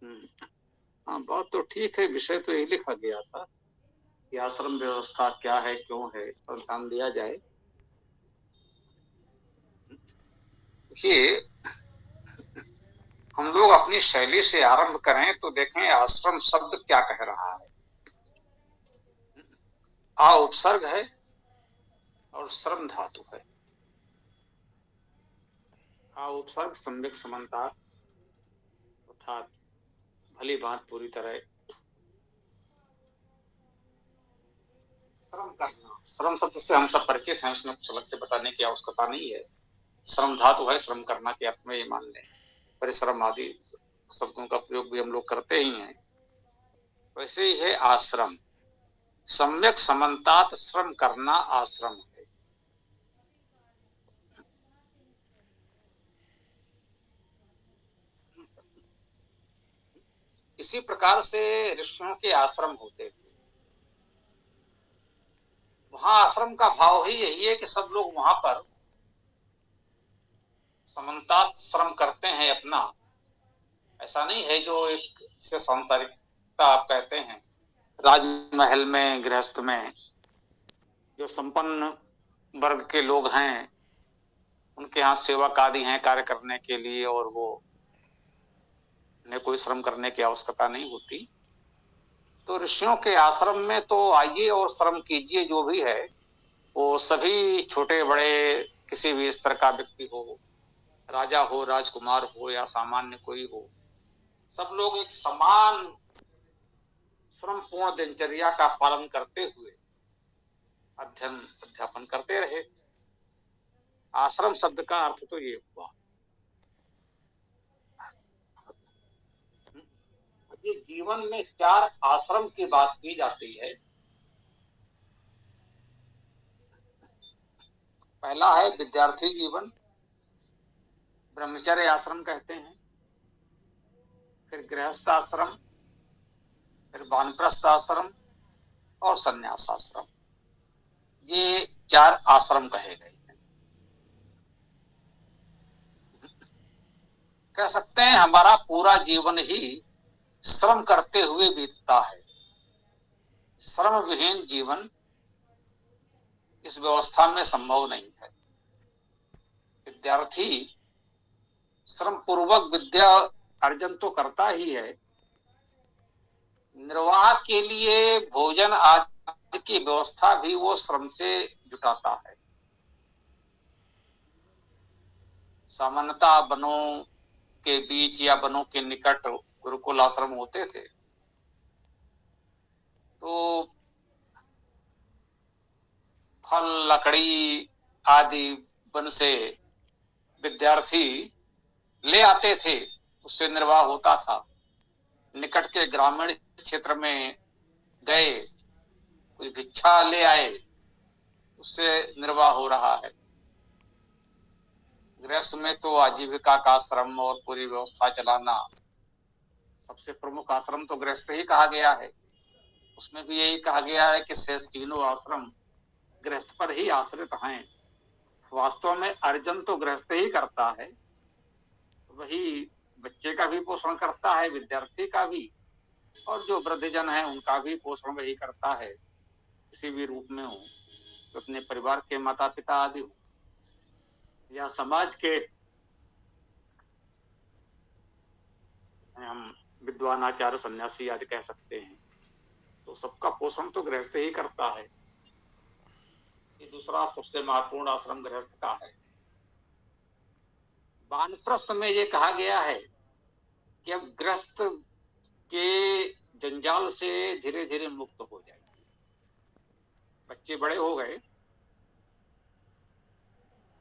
हाँ, बात तो ठीक है। विषय तो यही लिखा गया था कि आश्रम व्यवस्था क्या है, क्यों है, इस पर ध्यान दिया जाए। देखिए, हम लोग अपनी शैली से आरंभ करें तो देखें आश्रम शब्द क्या कह रहा है। आ उपसर्ग है और श्रम धातु है। आ उपसर्ग सम्यक समानता अर्थात भली बात पूरी तरह। श्रम करना, श्रम शब्द से हम सब परिचित हैं, उसमें कुछ अलग से बताने की आवश्यकता नहीं है। श्रम धातु है, श्रम करना के अर्थ में ये मान लें। परिश्रम आदि शब्दों का प्रयोग भी हम लोग करते ही हैं। वैसे ही है आश्रम, सम्यक समन्तात श्रम करना आश्रम है। इसी प्रकार से ऋषियों के आश्रम होते थे। वहां आश्रम का भाव ही यही है कि सब लोग वहां पर समन्तात श्रम करते हैं अपना। ऐसा नहीं है जो एक से सांसारिकता आप कहते हैं। राजमहल में, गृहस्थ में जो संपन्न वर्ग के लोग हैं, उनके यहाँ सेवक आदि हैं कार्य करने के लिए, और वो उन्हें कोई श्रम करने की आवश्यकता नहीं होती। तो ऋषियों के आश्रम में तो आइए और श्रम कीजिए। जो भी है वो सभी छोटे बड़े किसी भी स्तर का व्यक्ति हो, राजा हो, राजकुमार हो या सामान्य कोई हो, सब लोग एक समान श्रम पूर्ण दिनचर्या का पालन करते हुए अध्ययन अध्यापन करते रहे। आश्रम शब्द का अर्थ तो ये हुआ। ये जीवन में 4 आश्रम की बात की जाती है। पहला है विद्यार्थी जीवन, ब्रह्मचर्य आश्रम कहते हैं। फिर गृहस्थ आश्रम, फिर वानप्रस्थ आश्रम और संन्यास आश्रम। ये 4 आश्रम कहे गए हैं। कह सकते हैं हमारा पूरा जीवन ही श्रम करते हुए बीतता है। श्रम विहीन जीवन इस व्यवस्था में संभव नहीं है। विद्यार्थी श्रम पूर्वक विद्या अर्जन तो करता ही है, निर्वाह के लिए भोजन आदि की व्यवस्था भी वो श्रम से जुटाता है। सामान्यतः वनों के बीच या वनों के निकट गुरुकुल आश्रम होते थे, तो फल लकड़ी आदि वन से विद्यार्थी ले आते थे, उससे निर्वाह होता था। निकट के ग्रामीण क्षेत्र में गए, कुछ भिक्षा ले आए, उससे निर्वाह हो रहा है। गृहस्थ में तो आजीविका का श्रम और पूरी व्यवस्था चलाना, सबसे प्रमुख आश्रम तो गृहस्थ ही कहा गया है। उसमें भी यही कहा गया है कि शेष तीनों आश्रम गृहस्थ पर ही आश्रित हैं। वास्तव में अर्जन तो गृहस्थ ही करता है, वही बच्चे का भी पोषण करता है, विद्यार्थी का भी, और जो वृद्धजन है उनका भी पोषण वही करता है, किसी भी रूप में हो, तो अपने परिवार के माता पिता आदि हो या समाज के हम विद्वान आचार्य सन्यासी आदि कह सकते हैं, तो सबका पोषण तो गृहस्थ ही करता है। ये दूसरा सबसे महत्वपूर्ण आश्रम गृहस्थ का है। वानप्रस्थ में ये कहा गया है कि अब गृहस्थ के जंजाल से धीरे धीरे मुक्त हो जाए। बच्चे बड़े हो गए,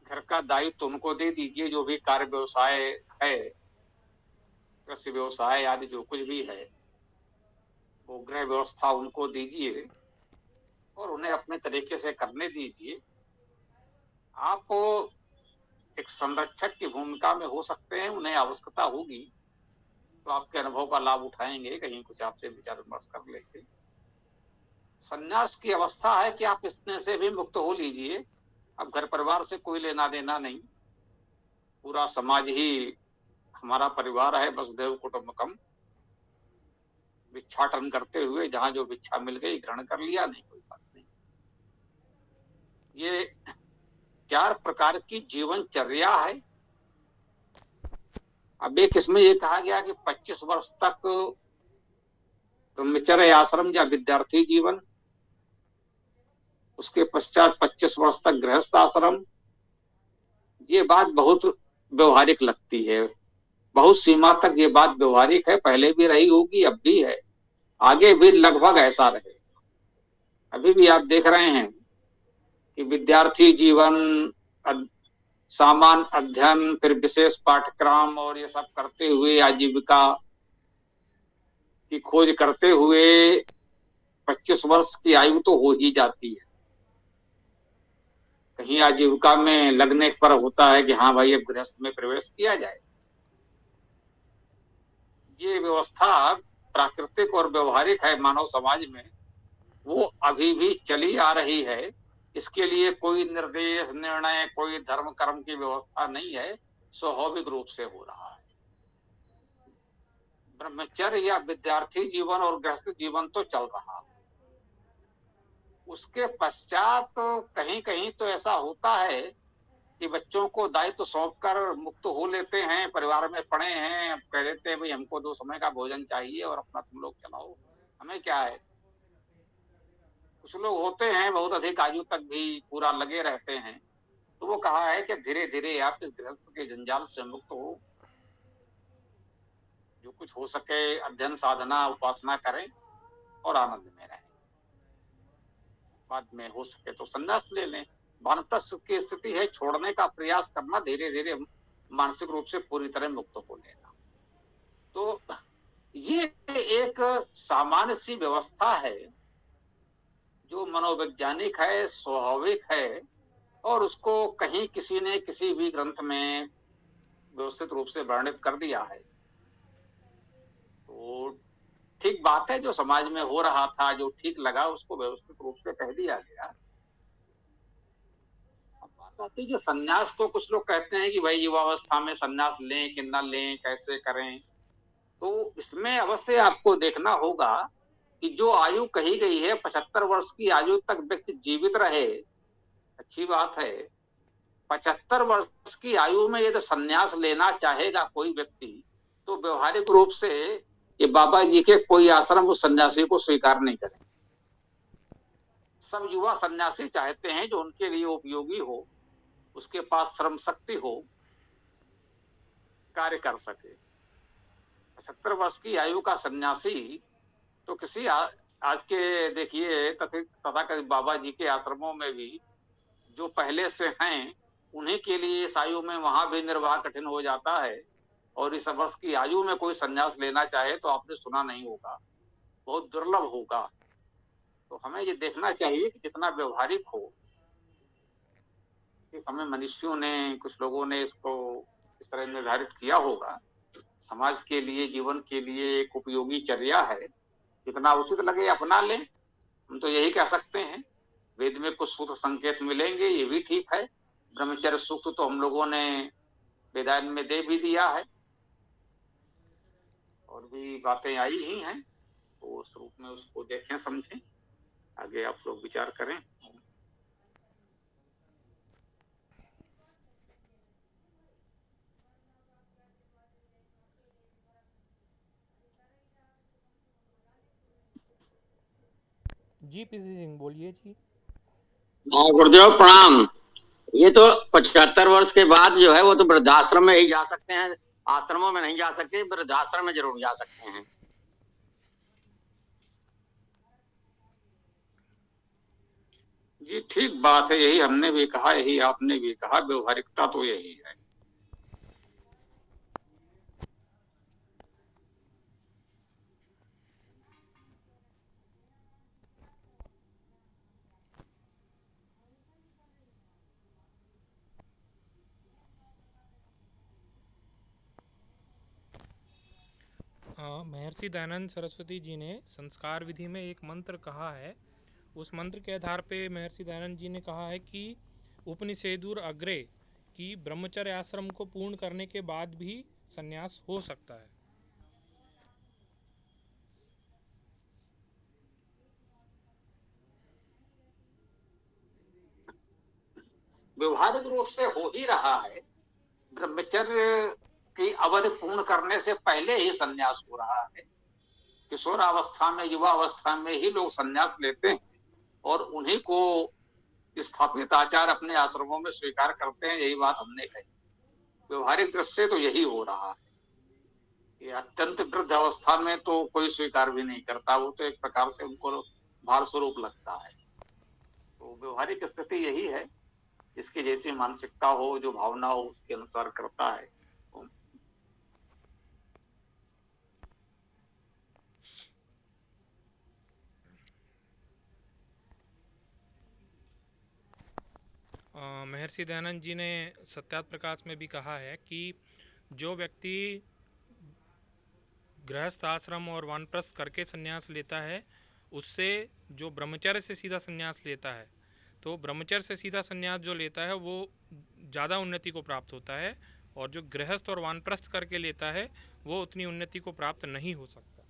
घर का दायित्व उनको दे दीजिए। जो भी कार्य व्यवसाय है, कृषि व्यवसाय आदि जो कुछ भी है, वो गृह व्यवस्था उनको दीजिए और उन्हें अपने तरीके से करने दीजिए। आप एक संरक्षक की भूमिका में हो सकते हैं, उन्हें आवश्यकता होगी तो आपके अनुभव का लाभ उठाएंगे, कहीं कुछ आपसे विचार विमर्श कर लेंगे। संन्यास की अवस्था है कि आप इसमें से भी मुक्त हो लीजिए। अब घर परिवार से कोई लेना देना नहीं, पूरा समाज ही हमारा परिवार है, वसुधैव कुटुंबकम। भिक्षाटन करते हुए जहां जो भिक्षा मिल गई ग्रहण कर लिया, नहीं कोई बात नहीं। ये 4 प्रकार की जीवनचर्या है। अब एक इसमें ये कहा गया कि 25 वर्ष तक ब्रह्मचर्य आश्रम या विद्यार्थी जीवन, उसके पश्चात 25 वर्ष तक गृहस्थ आश्रम। ये बात बहुत व्यवहारिक लगती है, बहुत सीमा तक ये बात व्यवहारिक है, पहले भी रही होगी, अब भी है, आगे भी लगभग ऐसा रहेगा। अभी भी आप देख रहे हैं कि विद्यार्थी जीवन, सामान्य अध्ययन, फिर विशेष पाठ्यक्रम और ये सब करते हुए आजीविका की खोज करते हुए 25 वर्ष की आयु तो हो ही जाती है। कहीं आजीविका में लगने पर होता है कि हाँ भाई अब गृहस्थ में प्रवेश किया जाए। ये व्यवस्था प्राकृतिक और व्यवहारिक है मानव समाज में, वो अभी भी चली आ रही है। इसके लिए कोई निर्देश, निर्णय, कोई धर्म कर्म की व्यवस्था नहीं है, स्वाभाविक रूप से हो रहा है। ब्रह्मचर्य या विद्यार्थी जीवन और गृहस्थ जीवन तो चल रहा है। उसके पश्चात तो कहीं कहीं तो ऐसा होता है कि बच्चों को दायित्व सौंपकर मुक्त हो लेते हैं, परिवार में पड़े हैं, अब कह देते हैं भाई हमको 2 समय का भोजन चाहिए और अपना तुम लोग चलाओ, हमें क्या है। कुछ लोग होते हैं बहुत अधिक आयु तक भी पूरा लगे रहते हैं, तो वो कहा है कि धीरे धीरे आप इस गृहस्थ के जंजाल से मुक्त हो, जो कुछ हो सके अध्ययन, साधना, उपासना करें और आनंद में रहें। बाद में हो सके तो संन्यास ले लें। वानप्रस्थ की स्थिति है छोड़ने का प्रयास करना, धीरे धीरे मानसिक रूप से पूरी तरह मुक्त हो लेना। तो ये एक सामान्य सी व्यवस्था है जो मनोवैज्ञानिक है, स्वाभाविक है, और उसको कहीं किसी ने किसी भी ग्रंथ में व्यवस्थित रूप से वर्णित कर दिया है। तो ठीक बात है, जो समाज में हो रहा था, जो ठीक लगा, उसको व्यवस्थित रूप से कह दिया गया। अब बात आती है कि संन्यास को कुछ लोग कहते हैं कि भाई युवावस्था में संन्यास लें कि न लें, कैसे करें। तो इसमें अवश्य आपको देखना होगा कि जो आयु कही गई है 75 वर्ष की आयु तक व्यक्ति जीवित रहे, अच्छी बात है। 75 वर्ष की आयु में यदि संन्यास लेना चाहेगा कोई व्यक्ति, तो व्यवहारिक रूप से ये बाबा जी के कोई आश्रम उस सन्यासी को स्वीकार नहीं करें। सब युवा सन्यासी चाहते हैं जो उनके लिए उपयोगी हो, उसके पास श्रम शक्ति हो, कार्य कर सके। 75 वर्ष की आयु का सन्यासी तो किसी आज के देखिए तथाकथित बाबा जी के आश्रमों में भी जो पहले से हैं, उन्हीं के लिए इस आयु में वहां भी निर्वाह कठिन हो जाता है। और इस वर्ष की आयु में कोई संन्यास लेना चाहे तो आपने सुना नहीं होगा, बहुत दुर्लभ होगा। तो हमें ये देखना चाहिए कि जितना व्यवहारिक हो। इस समय मनुष्यों ने, कुछ लोगों ने इसको इस तरह निर्धारित किया होगा, समाज के लिए, जीवन के लिए एक उपयोगी चर्या है, जितना उचित लगे अपना लें। हम तो यही कह सकते हैं। वेद में कुछ सूत्र संकेत मिलेंगे, ये भी ठीक है। ब्रह्मचर्य सूक्त तो हम लोगों ने वेदांत में दे भी दिया है, और भी बातें आई ही हैं, तो उस रूप में उसको देखें, समझें, आगे आप लोग विचार करें। जी पीसी सिंह बोलिए जी। हाँ गुरुदेव प्रणाम। ये तो 75 वर्ष के बाद जो है वो तो वृद्धाश्रम में ही जा सकते हैं, आश्रमों में नहीं जा सकते, वृद्धाश्रम में जरूर जा सकते हैं। जी ठीक बात है, यही हमने भी कहा, यही आपने भी कहा, व्यवहारिकता तो यही है। महर्षि दयानंद सरस्वती जी ने संस्कार विधि में एक मंत्र कहा है। उस मंत्र के आधार पे महर्षि दयानंद जी ने कहा है कि उपनिषेदुर अग्रे कि ब्रह्मचर्य आश्रम को पूर्ण करने के बाद भी संन्यास हो सकता है। व्यवहारिक रूप से हो ही रहा है। ब्रह्मचर्य की अवधि पूर्ण करने से पहले ही संन्यास हो रहा है। किशोरावस्था में, युवावस्था में ही लोग संन्यास लेते हैं और उन्हीं को स्थापित आचार अपने आश्रमों में स्वीकार करते हैं। यही बात हमने कही। व्यवहारिक दृष्टि से तो यही हो रहा है। ये अत्यंत वृद्ध अवस्था में तो कोई स्वीकार भी नहीं करता, वो तो एक प्रकार से उनको भार स्वरूप लगता है। तो व्यवहारिक स्थिति यही है, जिसकी जैसी मानसिकता हो, जो भावना हो, उसके अनुसार करता है। महर्षि दयानंद जी ने सत्यार्थ प्रकाश में भी कहा है कि जो व्यक्ति गृहस्थ आश्रम और वानप्रस्थ करके संन्यास लेता है, उससे जो ब्रह्मचर्य से सीधा संन्यास लेता है, तो ब्रह्मचर्य से सीधा संन्यास जो लेता है वो ज़्यादा उन्नति को प्राप्त होता है, और जो गृहस्थ और वानप्रस्थ करके लेता है वो उतनी उन्नति को प्राप्त नहीं हो सकता।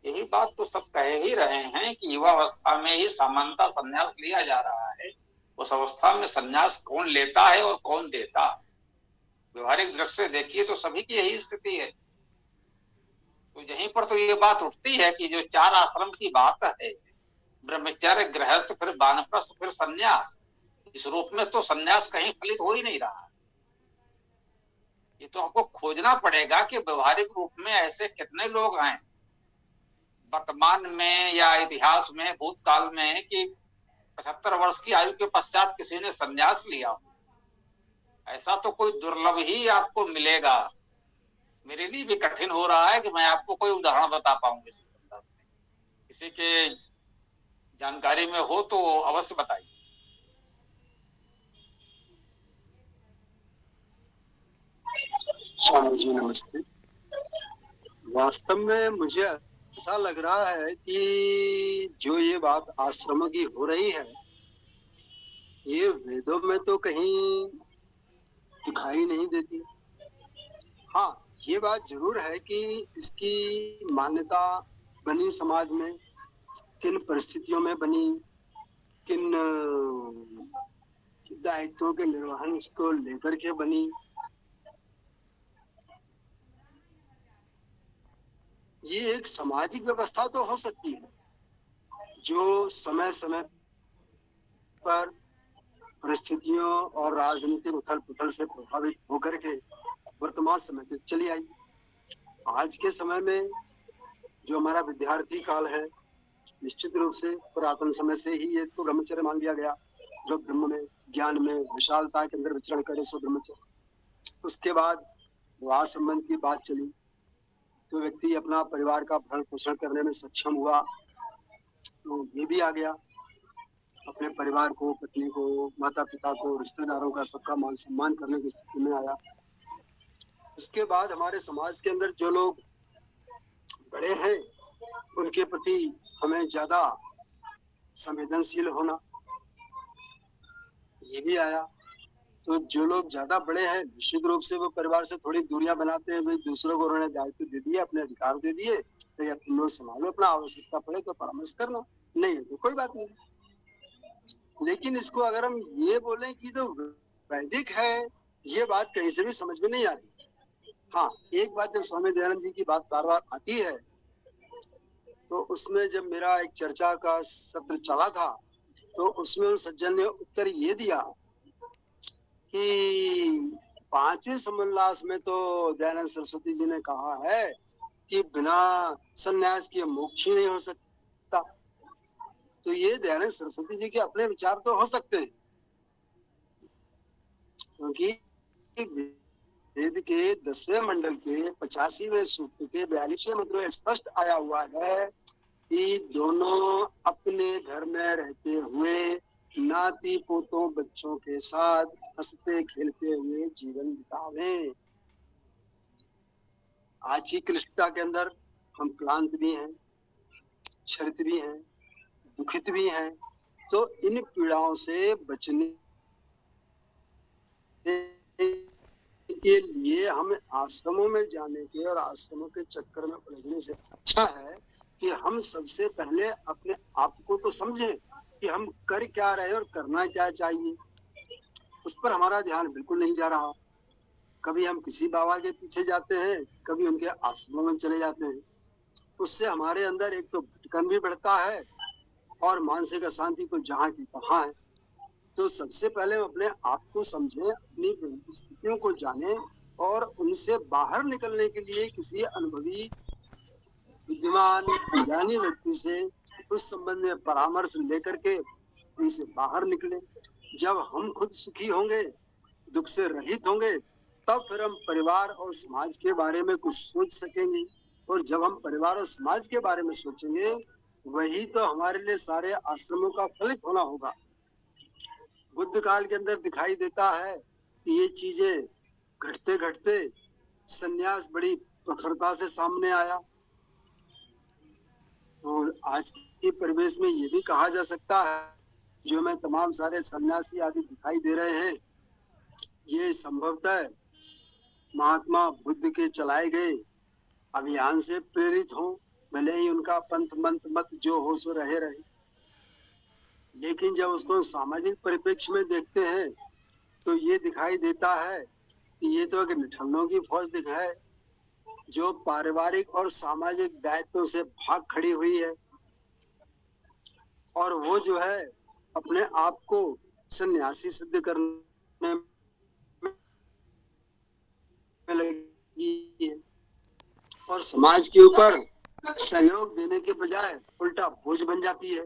यही बात तो सब कह ही रहे हैं कि युवावस्था में ही सामान्यतः संन्यास लिया जा रहा है। उस अवस्था में संन्यास कौन लेता है और कौन देता है? व्यवहारिक दृष्टि से देखिए तो सभी की यही स्थिति है। तो यहीं पर तो ये बात उठती है कि जो 4 आश्रम की बात है, ब्रह्मचर्य, गृहस्थ, फिर वानप्रस्थ, फिर संन्यास, इस रूप में तो संन्यास कहीं फलित हो ही नहीं रहा। ये तो आपको खोजना पड़ेगा कि व्यवहारिक रूप में ऐसे कितने लोग हैं वर्तमान में या इतिहास में, भूतकाल में, कि 75 वर्ष की आयु के पश्चात किसी ने संन्यास लिया। ऐसा तो कोई दुर्लभ ही आपको मिलेगा। मेरे लिए भी कठिन हो रहा है कि मैं आपको कोई उदाहरण बता पाऊंगा इस संदर्भ में। किसी के जानकारी में हो तो अवश्य बताइए। स्वामी जी नमस्ते। वास्तव में मुझे ऐसा लग रहा है कि जो ये बात आश्रम की हो रही है, ये वेदों में तो कहीं दिखाई नहीं देती। हाँ, ये बात जरूर है कि इसकी मान्यता बनी समाज में, किन परिस्थितियों में बनी, किन दायित्वों के निर्वहन को लेकर के बनी, ये एक सामाजिक व्यवस्था तो हो सकती है जो समय समय पर परिस्थितियों और राजनीतिक उथल पुथल से प्रभावित होकर के वर्तमान समय तक चली आई। आज के समय में जो हमारा विद्यार्थी काल है, निश्चित रूप से पुरातन समय से ही ये तो ब्रह्मचर्य मान लिया गया। जो ब्रह्म में, ज्ञान में, विशालता के अंदर विचरण करे सो ब्रह्मचर्य। उसके बाद विवाह संबंध की बात चली तो व्यक्ति अपना परिवार का भरण पोषण करने में सक्षम हुआ, तो ये भी आ गया। अपने परिवार को, पत्नी को, माता पिता को, रिश्तेदारों का सबका मान सम्मान करने की स्थिति में आया। उसके बाद हमारे समाज के अंदर जो लोग बड़े हैं उनके प्रति हमें ज्यादा संवेदनशील होना, ये भी आया। तो जो लोग ज्यादा बड़े हैं निश्चित रूप से वो परिवार से थोड़ी दूरियां बनाते हैं। भाई दूसरों को उन्होंने दायित्व दे दिए, अपने अधिकार दे दिए, तो या तुम लोग संभालो, अपना आवश्यकता पड़े तो परामर्श करना, नहीं तो कोई बात नहीं। लेकिन इसको अगर हम ये बोलें कि तो वैदिक है, ये बात कहीं से भी समझ में नहीं आ रही। हाँ, एक बात जब स्वामी दयानंद जी की बात बार बार आती है तो उसमें जब मेरा एक चर्चा का सत्र चला था तो उसमें उस सज्जन ने उत्तर ये दिया कि 5वें समोल्लास में तो दयानंद सरस्वती जी ने कहा है कि बिना संन्यास के मोक्ष ही नहीं हो सकता। तो ये दयानंद सरस्वती जी के अपने विचार तो हो सकते हैं, क्योंकि वेद के 10वें मंडल के 85वें सूक्त के 42वें मंत्र में स्पष्ट आया हुआ है कि दोनों अपने घर में रहते हुए नाती पोतों बच्चों के साथ हंसते खेलते हुए जीवन बितावें। आज की क्लिष्टता के अंदर हम क्लांत भी हैं, क्षरित भी हैं, दुखित भी हैं। तो इन पीड़ाओं से बचने के लिए हमें आश्रमों में जाने के और आश्रमों के चक्कर में उलझने से अच्छा है कि हम सबसे पहले अपने आप को तो समझें कि हम कर क्या रहे और करना क्या चाहिए। उस पर हमारा ध्यान बिल्कुल नहीं जा रहा। कभी हम किसी बाबा के पीछे जाते हैं, कभी उनके आश्रमों में चले जाते हैं। उससे हमारे अंदर एक तो भटकन भी बढ़ता है और मानसिक अशांति तो जहाँ की तहाँ है। तो सबसे पहले हम अपने आप को समझें, अपनी स्थितियों को जानें और उनसे बाहर निकलने के लिए किसी अनुभवी विद्वान ज्ञानी व्यक्ति से उस संबंध में परामर्श लेकर के उनसे बाहर निकले। जब हम खुद सुखी होंगे, दुख से रहित होंगे, तब फिर हम परिवार और समाज के बारे में कुछ सोच सकेंगे। और जब हम परिवार और समाज के बारे में सोचेंगे, वही तो हमारे लिए सारे आश्रमों का फलित होना होगा। बुद्ध काल के अंदर दिखाई देता है कि ये चीजें घटते घटते सन्यास बड़ी प्रखरता से सामने आया। तो आज के परिवेश में ये भी कहा जा सकता है, जो में तमाम सारे सन्यासी आदि दिखाई दे रहे हैं, ये संभवतः महात्मा बुद्ध के चलाए गए अभियान से प्रेरित हो। भले ही उनका पंथ मंथ मत जो हो सो रहे, लेकिन जब उसको सामाजिक परिप्रेक्ष्य में देखते हैं तो ये दिखाई देता है कि ये तो एक निठल्लों की फौज दिखाए, जो पारिवारिक और सामाजिक दायित्वों से भाग खड़ी हुई है। और वो जो है अपने आप को सन्यासी सिद्ध करने में लगी है और समाज के ऊपर सहयोग देने के बजाय उल्टा बोझ बन जाती है।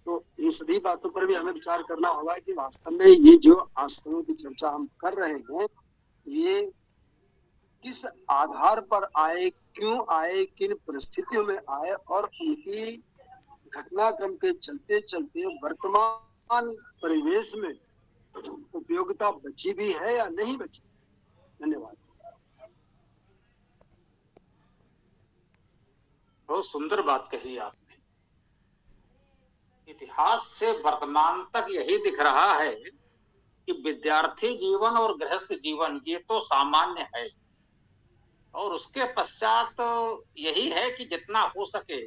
तो इन सभी बातों पर भी हमें विचार करना होगा कि वास्तव में ये जो आश्रमों की चर्चा हम कर रहे हैं, ये किस आधार पर आए, क्यों आए, किन परिस्थितियों में आए और उनकी घटनाक्रम के चलते चलते वर्तमान परिवेश में उपयोगिता बची भी है या नहीं बची। धन्यवाद। बहुत सुंदर बात कही आपने। इतिहास से वर्तमान तक यही दिख रहा है कि विद्यार्थी जीवन और गृहस्थ जीवन ये तो सामान्य है, और उसके पश्चात यही है कि जितना हो सके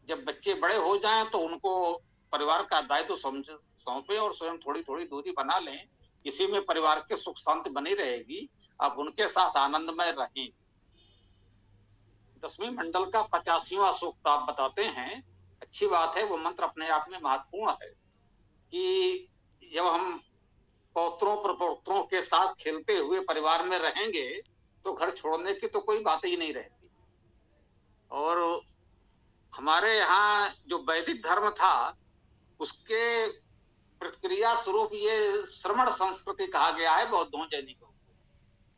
जब बच्चे बड़े हो जाएं तो उनको परिवार का दायित्व सौंपे और स्वयं थोड़ी थोड़ी दूरी बना लें। इसी में परिवार के सुख शांति बनी रहेगी, अब उनके साथ आनंदमय रहें। 10वें मंडल का 85वां सूक्त आप बताते हैं, अच्छी बात है, वो मंत्र अपने आप में महत्वपूर्ण है कि जब हम पौत्रों प्रपौत्रों के साथ खेलते हुए परिवार में रहेंगे तो घर छोड़ने की तो कोई बात ही नहीं रहती। और हमारे यहाँ जो वैदिक धर्म था उसके प्रतिक्रिया स्वरूप ये श्रमण संस्कृति कहा गया है बौद्धों जैनिकों को।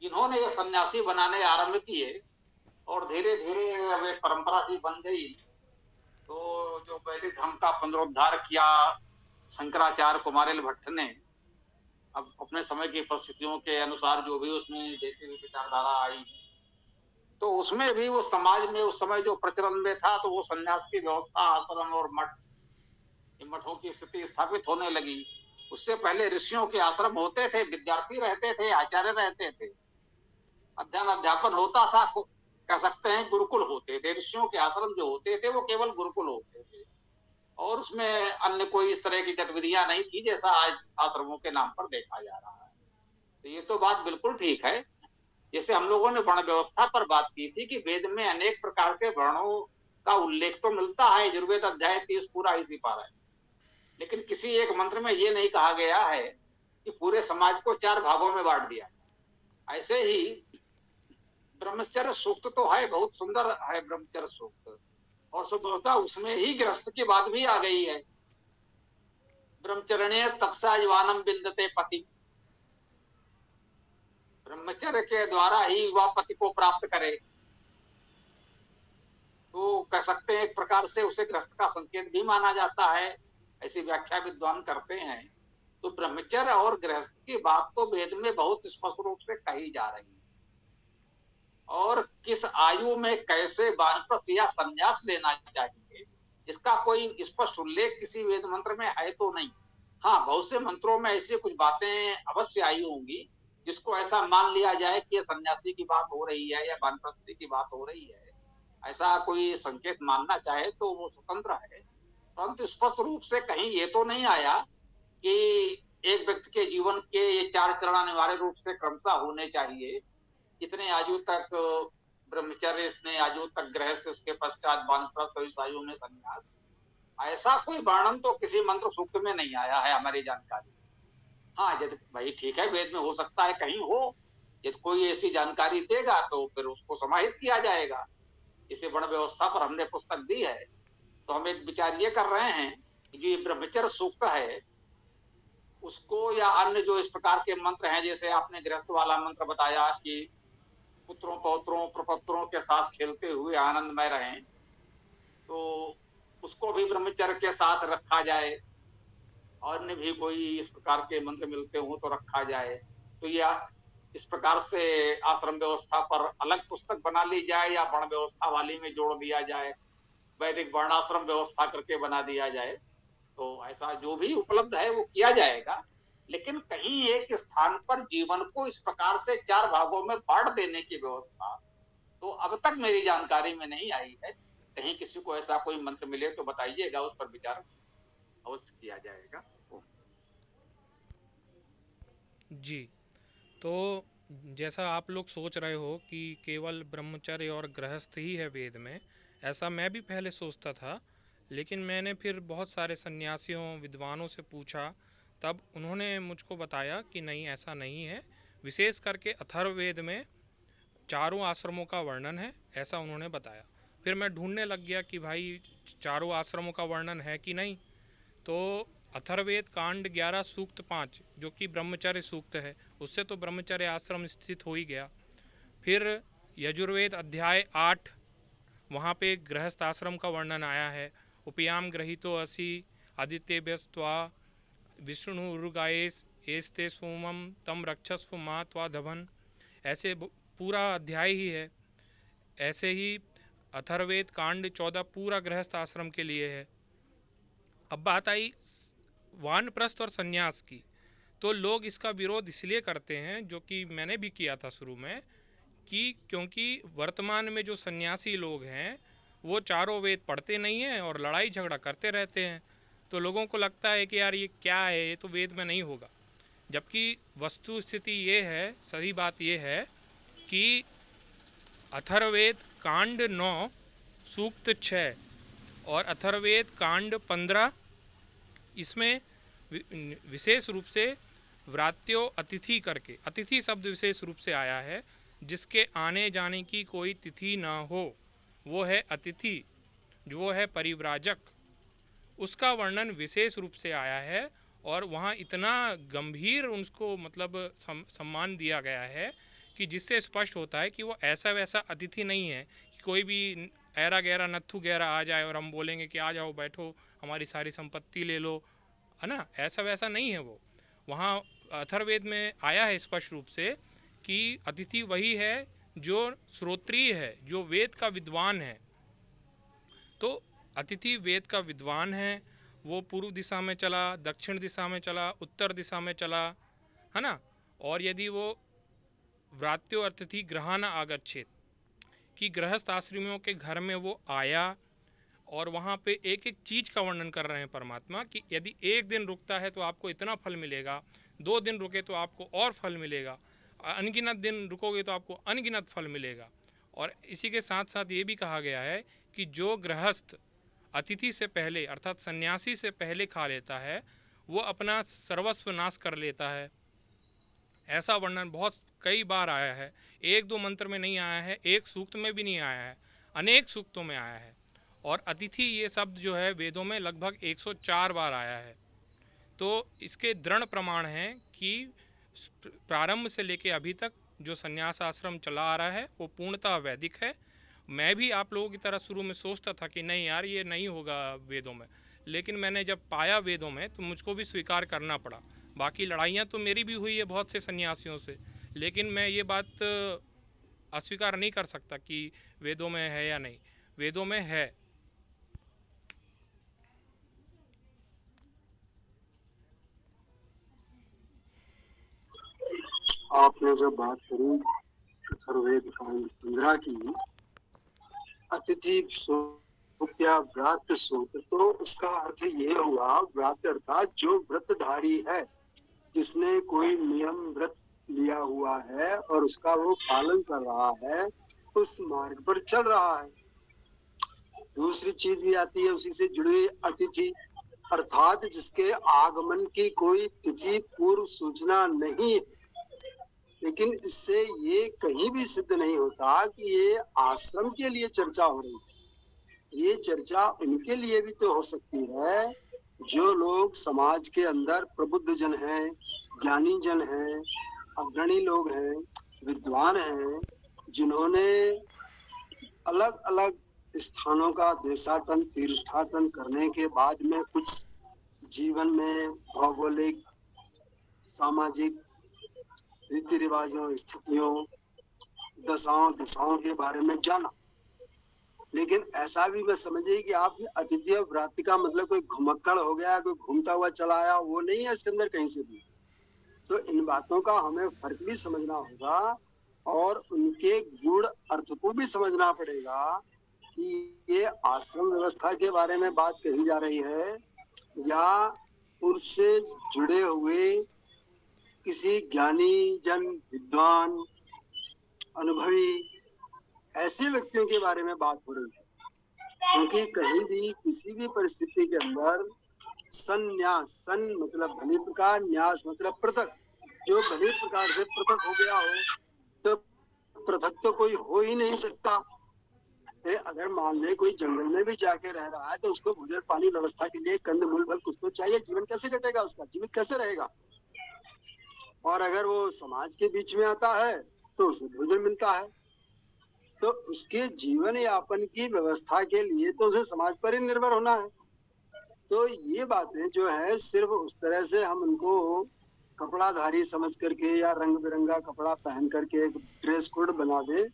इन्होंने ये सन्यासी बनाने आरंभ किए और धीरे धीरे अब एक परंपरा सी बन गई। तो जो वैदिक धर्म का पुनरुद्धार किया शंकराचार्य कुमारिल भट्ट ने, अब अपने समय की परिस्थितियों के अनुसार जो भी उसमें जैसी भी विचारधारा आई, तो उसमें भी वो समाज में उस समय जो प्रचलन में था, तो वो सन्यास की व्यवस्था, आश्रम और मठों की स्थिति स्थापित होने लगी। उससे पहले ऋषियों के आश्रम होते थे, विद्यार्थी रहते थे, आचार्य रहते थे, अध्ययन अध्यापन होता था, कह सकते हैं गुरुकुल होते थे। ऋषियों के आश्रम जो होते थे वो केवल गुरुकुल होते थे और उसमें अन्य कोई इस तरह की गतिविधियां नहीं थी जैसा आज आश्रमों के नाम पर देखा जा रहा है। तो ये तो बात बिल्कुल ठीक है। जैसे हम लोगों ने वर्ण व्यवस्था पर बात की थी कि वेद में अनेक प्रकार के वर्णों का उल्लेख तो मिलता है, यजुर्वेद अध्याय 30 पूरा इसी पारा है, लेकिन किसी एक मंत्र में ये नहीं कहा गया है कि पूरे समाज को 4 भागों में बांट दिया। ऐसे ही ब्रह्मचर्य सूक्त तो है, बहुत सुंदर है ब्रह्मचर्य सूक्त, और संभवतः उसमें ही गृहस्थ की बात भी आ गई है। ब्रह्मचर्य तपसा युवानम विन्दते पति, ब्रह्मचर्य के द्वारा ही युवा पति को प्राप्त करे। तो कह सकते हैं एक प्रकार से उसे गृहस्थ का संकेत भी माना जाता है, ऐसी व्याख्या विद्वान करते हैं। तो ब्रह्मचर्य और गृहस्थ की बात तो वेद में बहुत स्पष्ट रूप से कही जा रही है, और किस आयु में कैसे वानप्रस्थ या संन्यास लेना चाहिए इसका कोई स्पष्ट उल्लेख किसी वेद मंत्र में है तो नहीं। हाँ, बहुत से मंत्रों में ऐसी कुछ बातें अवश्य आई होंगी जिसको ऐसा मान लिया जाए कि ये सन्यासी की बात हो रही है या वानप्रस्थी की बात हो रही है, ऐसा कोई संकेत मानना चाहे तो वो स्वतंत्र है। परंतु स्पष्ट रूप से कहीं ये तो नहीं आया कि एक व्यक्ति के जीवन के ये 4 चरण अनिवार्य रूप से क्रमशः होने चाहिए। इतने आयु तक ब्रह्मचर्य, इतने आयु तक गृहस्थ, उसके पश्चात वानप्रस्थ, इस आयु में संन्यास, ऐसा कोई वर्णन तो किसी मंत्र सूक्त में नहीं आया है हमारी जानकारी। हाँ, यदि भाई ठीक है, वेद में हो सकता है कहीं हो, यदि कोई ऐसी जानकारी देगा तो फिर उसको समाहित किया जाएगा। इसे वर्ण व्यवस्था पर हमने पुस्तक दी है, तो हम एक विचार ये कर रहे हैं कि जो ये ब्रह्मचर्य सूक्त है उसको, या अन्य जो इस प्रकार के मंत्र हैं, जैसे आपने गृहस्थ वाला मंत्र बताया कि पुत्रों पौत्रों प्रपत्रों के साथ खेलते हुए आनंदमय रहें, तो उसको भी ब्रह्मचर्य के साथ रखा जाए। अन्य भी कोई इस प्रकार के मंत्र मिलते हो तो रखा जाए। तो यह इस प्रकार से आश्रम व्यवस्था पर अलग पुस्तक बना ली जाए, या वर्ण व्यवस्था वाली में जोड़ दिया जाए, वैदिक वर्णाश्रम व्यवस्था करके बना दिया जाए, तो ऐसा जो भी उपलब्ध है वो किया जाएगा। लेकिन कहीं एक स्थान पर जीवन को इस प्रकार से 4 भागों में बांट देने की व्यवस्था तो अब तक मेरी जानकारी में नहीं आई है। कहीं किसी को ऐसा कोई मंत्र मिले तो बताइएगा, उस पर विचार अवश्य किया जाएगा। जी, तो जैसा आप लोग सोच रहे हो कि केवल ब्रह्मचर्य और गृहस्थ ही है वेद में, ऐसा मैं भी पहले सोचता था। लेकिन मैंने फिर बहुत सारे सन्यासियों विद्वानों से पूछा, तब उन्होंने मुझको बताया कि नहीं, ऐसा नहीं है। विशेष करके अथर्ववेद में 4 आश्रमों का वर्णन है, ऐसा उन्होंने बताया। फिर मैं ढूंढने लग गया कि भाई 4 आश्रमों का वर्णन है कि नहीं। तो अथर्ववेद कांड 11 सूक्त 5 जो कि ब्रह्मचर्य सूक्त है, उससे तो ब्रह्मचर्य आश्रम स्थित हो ही गया। फिर यजुर्वेद अध्याय 8, वहाँ पे गृहस्थ आश्रम का वर्णन आया है। उपयाम ग्रहीतो असि आदित्यभ्यस्त्वा विष्णुरुगायेस एस्ते सोमम तम रक्षस्व मा त्वा धवन, ऐसे पूरा अध्याय ही है। ऐसे ही अथर्ववेद कांड 14 पूरा गृहस्थ आश्रम के लिए है। अब बात आई वानप्रस्थ और सन्यास की, तो लोग इसका विरोध इसलिए करते हैं, जो कि मैंने भी किया था शुरू में, कि क्योंकि वर्तमान में जो सन्यासी लोग हैं वो 4 वेद पढ़ते नहीं हैं और लड़ाई झगड़ा करते रहते हैं। तो लोगों को लगता है कि यार ये क्या है, ये तो वेद में नहीं होगा। जबकि वस्तु स्थिति ये है, सही बात ये है कि अथर्ववेद कांड 9 सूक्त 6 और अथर्ववेद कांड 15, इसमें विशेष रूप से व्रात्यो अतिथि करके, अतिथि शब्द विशेष रूप से आया है। जिसके आने जाने की कोई तिथि ना हो वो है अतिथि, जो है परिव्राजक, उसका वर्णन विशेष रूप से आया है। और वहाँ इतना गंभीर उसको मतलब सम्मान दिया गया है कि जिससे स्पष्ट होता है कि वो ऐसा वैसा अतिथि नहीं है कि कोई भी ऐरा गहरा नत्थु गहरा आ जाए और हम बोलेंगे कि आ जाओ बैठो हमारी सारी संपत्ति ले लो, है ना। ऐसा वैसा नहीं है वो। वहाँ अथर्ववेद में आया है स्पष्ट रूप से कि अतिथि वही है जो श्रोत्रिय है, जो वेद का विद्वान है। तो अतिथि वेद का विद्वान है, वो पूर्व दिशा में चला, दक्षिण दिशा में चला, उत्तर दिशा में चला, है ना। और यदि वो व्रात्यो अतिथि ग्रहाना आगच्छेत, कि गृहस्थ आश्रमियों के घर में वो आया और वहाँ पे एक एक चीज़ का वर्णन कर रहे हैं परमात्मा, कि यदि 1 दिन रुकता है तो आपको इतना फल मिलेगा, 2 दिन रुके तो आपको और फल मिलेगा, अनगिनत दिन रुकोगे तो आपको अनगिनत फल मिलेगा। और इसी के साथ साथ ये भी कहा गया है कि जो गृहस्थ अतिथि से पहले अर्थात सन्यासी से पहले खा लेता है वो अपना सर्वस्व नाश कर लेता है। ऐसा वर्णन बहुत कई बार आया है, 1-2 मंत्र में नहीं आया है, एक सूक्त में भी नहीं आया है, अनेक सूक्तों में आया है। और अतिथि ये शब्द जो है वेदों में लगभग 104 बार आया है। तो इसके दृढ़ प्रमाण हैं कि प्रारंभ से लेकर अभी तक जो संन्यास आश्रम चला आ रहा है वो पूर्णतः वैदिक है। मैं भी आप लोगों की तरह शुरू में सोचता था कि नहीं यार ये नहीं होगा वेदों में, लेकिन मैंने जब पाया वेदों में तो मुझको भी स्वीकार करना पड़ा। बाकी लड़ाइयाँ तो मेरी भी हुई है बहुत से सन्यासियों से, लेकिन मैं ये बात अस्वीकार नहीं कर सकता कि वेदों में है या नहीं, वेदों में है। आपने जब बात करी अथर्ववेद कांड 15 की, अतिथि सोत्या व्रत सोत, तो उसका अर्थ ये हुआ, व्रत अर्थात जो व्रतधारी है, जिसने कोई नियम व्रत लिया हुआ है और उसका वो पालन कर रहा है, उस मार्ग पर चल रहा है। दूसरी चीज भी आती है उसी से जुड़ी, अतिथि अर्थात जिसके आगमन की कोई तिथि पूर्व सूचना नहीं है। लेकिन इससे ये कहीं भी सिद्ध नहीं होता कि ये आश्रम के लिए चर्चा हो रही है। ये चर्चा उनके लिए भी तो हो सकती है जो लोग समाज के अंदर प्रबुद्ध जन हैं, ज्ञानी जन हैं, अग्रणी लोग हैं, विद्वान हैं, जिन्होंने अलग अलग स्थानों का देशाटन तीर्थाटन करने के बाद में कुछ जीवन में भौगोलिक, सामाजिक रीति रिवाजों, स्थितियों, दशाओं दिशाओं के बारे में जाना। लेकिन ऐसा भी मैं समझिए कि आप अतिथि और व्राति का मतलब कोई घुमक्कड़ हो गया, कोई घूमता हुआ चला आया, वो नहीं है इसके अंदर कहीं से भी। तो इन बातों का हमें फर्क भी समझना होगा और उनके गुण अर्थ को भी समझना पड़ेगा कि ये आश्रम व्यवस्था के बारे में बात कही जा रही है या उससे जुड़े हुए किसी ज्ञानी जन, विद्वान, अनुभवी ऐसे व्यक्तियों के बारे में बात हो रही है। क्योंकि कहीं भी किसी भी परिस्थिति के अंदर संन्यास, सन मतलब भली प्रकार, न्यास मतलब पृथक, जो भली प्रकार से पृथक हो गया हो, तो पृथक तो कोई हो ही नहीं सकता। अगर मान ले कोई जंगल में भी जाके रह रहा है तो उसको भोजन पानी व्यवस्था के लिए कंद मूल फल कुछ तो चाहिए, जीवन कैसे कटेगा उसका, जीवित कैसे रहेगा। और अगर वो समाज के बीच में आता है तो उसे भोजन मिलता है, तो उसके जीवन यापन की व्यवस्था के लिए तो उसे समाज पर ही निर्भर होना है। तो ये बातें जो है सिर्फ उस तरह से हम उनको कपड़ाधारी समझ करके या रंग बिरंगा कपड़ा पहन करके एक ड्रेस कोड बना दे,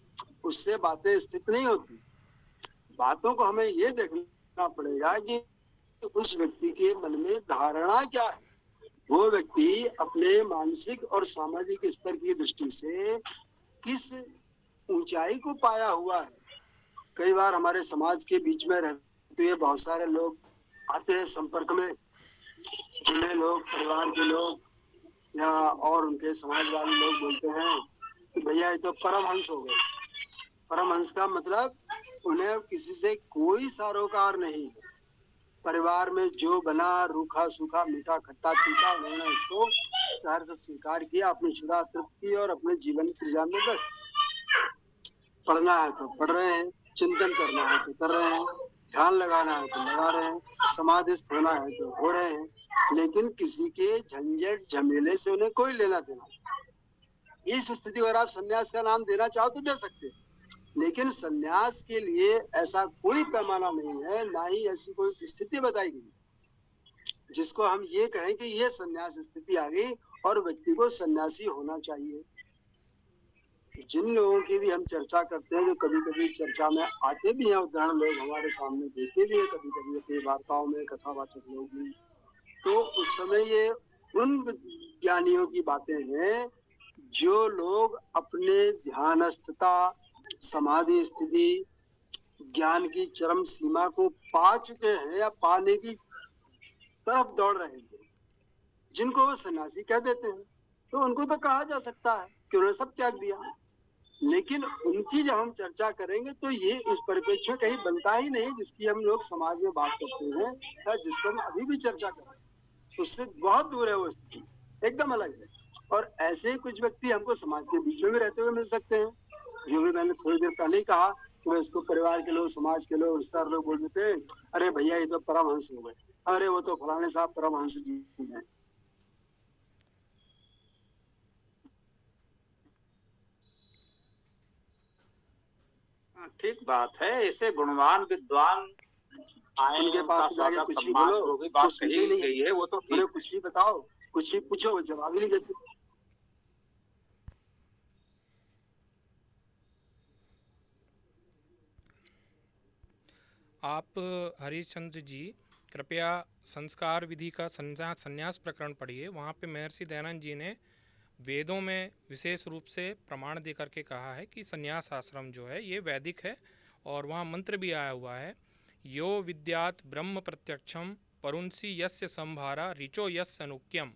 उससे बातें स्थित नहीं होती। बातों को हमें ये देखना पड़ेगा कि उस व्यक्ति के मन में धारणा क्या है, वो व्यक्ति अपने मानसिक और सामाजिक स्तर की दृष्टि से किस ऊंचाई को पाया हुआ है। कई बार हमारे समाज के बीच में रहते हुए बहुत सारे लोग आते हैं संपर्क में, जिन्हें लोग परिवार के लोग या और उनके समाज वाले लोग बोलते हैं कि भैया ये तो परमहंस हो गए। परमहंस का मतलब उन्हें किसी से कोई सरोकार नहीं है। परिवार में जो बना रूखा सूखा मीठा खट्टा तीखा, उन्होंने इसको सहर से स्वीकार किया, अपनी क्षुधा तृप्त की और अपने जीवन क्रिया में व्यस्त। पढ़ना है तो पढ़ रहे हैं, चिंतन करना है तो कर रहे हैं, ध्यान लगाना है तो लगा रहे हैं, समाधिस्थ होना है तो हो रहे हैं, लेकिन किसी के झंझट झमेले से उन्हें कोई लेना देना। इस स्थिति को अगर आप संन्यास का नाम देना चाहो तो दे सकते हैं, लेकिन संन्यास के लिए ऐसा कोई पैमाना नहीं है, ना ही ऐसी कोई स्थिति बताई गई जिसको हम ये कहें कि ये संन्यास स्थिति आ गई और व्यक्ति को सन्यासी होना चाहिए। जिन लोगों की भी हम चर्चा करते हैं, जो कभी कभी चर्चा में आते भी हैं, उदाहरण लोग हमारे सामने देते भी हैं कभी कभी अपनी वार्ताओं में, कथावाचक लोग भी, तो उस समय ये उन ज्ञानियों की बातें हैं जो लोग अपने ध्यानस्थता, समाधि स्थिति, ज्ञान की चरम सीमा को पा चुके हैं या पाने की तरफ दौड़ रहे हैं, जिनको वो सन्यासी कह देते हैं। तो उनको तो कहा जा सकता है कि उन्होंने सब त्याग दिया, लेकिन उनकी जब हम चर्चा करेंगे तो ये इस परिप्रेक्ष्य में कहीं बनता ही नहीं जिसकी हम लोग समाज में बात करते हैं या जिसको हम अभी भी चर्चा कर रहे हैं, उससे बहुत दूर है वो स्थिति, एकदम अलग है। और ऐसे कुछ व्यक्ति हमको समाज के बीच में भी रहते हुए मिल सकते हैं, जो भी मैंने थोड़ी देर पहले ही कहा कि मैं इसको परिवार के लोग, समाज के लोग, रिश्तेदार लोग बोल देते हैं, अरे भैया ये तो परमहंस हो गए, अरे वो तो फलाने साहब परमहंस जी हैं। ठीक बात है, ऐसे गुणवान विद्वान आए, उनके पास जाके कुछ ही बोलो जो भी बात तो सुनते कही नहीं गई है वो तो उन्हें ठीक। कुछ ही बताओ, कुछ ही पूछो, वो जवाब ही नहीं देते। आप हरिश्चंद्र जी कृपया संस्कार विधि का संन्यास प्रकरण पढ़िए। वहाँ पे महर्षि दयानंद जी ने वेदों में विशेष रूप से प्रमाण दे करके कहा है कि संन्यास आश्रम जो है ये वैदिक है, और वहाँ मंत्र भी आया हुआ है, यो विद्यात ब्रह्म प्रत्यक्षम परुंसी यस्य संभारा ऋचो यस्य अनुक्यम